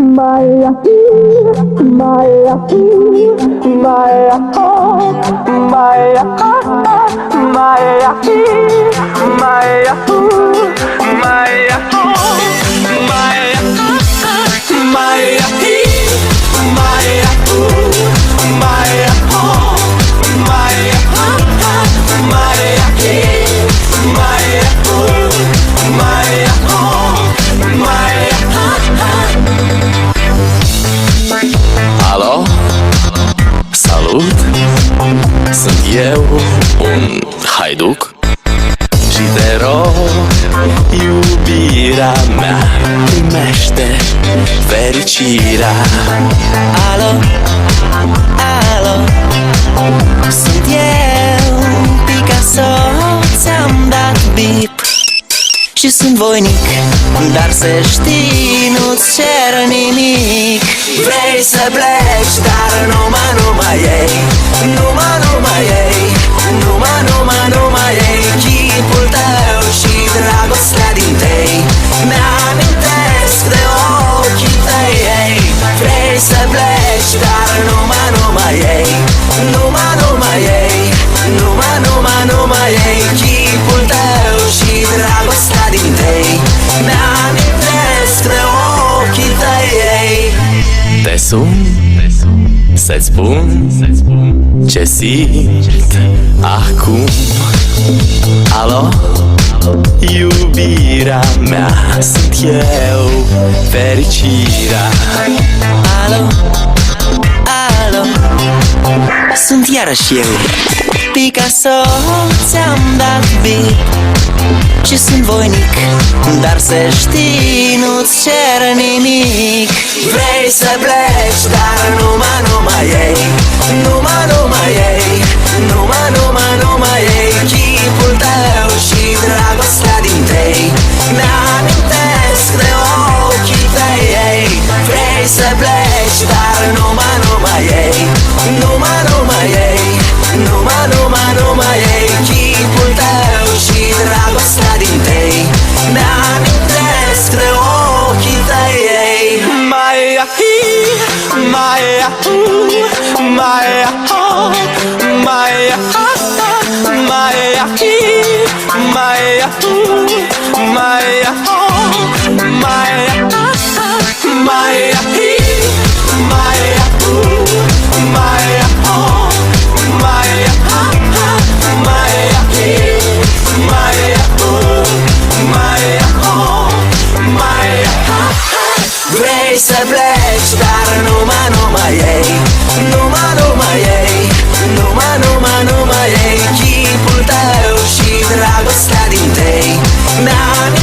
Maya, Maya, Maya, Maya, Maya, Maya, Maya, Alo? Salut! Sunt eu, un haiduc și te rog, iubirea mea, primește fericirea. Alo? Alo? Sunt eu, Picasso, ți-am dat bip și sunt voinic, dar să știi, nu-ți cer nimic. Vrei să pleci, dar numai ei, numai ei, numai ei, chipul tău și dragostea din tei mi-amintesc de ochii tăi, ei. Vrei să pleci, dar numai ei, numai ei, numai ei, chipul tău și dragostea din tei mi-amintesc de ochii tăi, ei. Te sun, să-ți spun ce simt acum. Alo? Iubirea mea, sunt eu, fericirea. Alo? Alo? Sunt iarăși eu, Picasso, ți-am dat bip și sunt voinic, dar să știi, nu-ți cer nimic. Vrei să pleci, dar numai ei, numai ei, numai ei, chipul tău și dragostea din tei mi-amintesc de ochii tăi, ei. Vrei să pleci, dar numai ei, numai ei, numai ei, chipul tău și dragostea din tei mi-amintesc de ochii tăi, ei. Maya, Maya, Maya, Maya, Maya, Maya, Maya, Maya, vrei să pleci, dar numai ei, numai ei, numai ei, chipul tău și dragostea din tei mi-am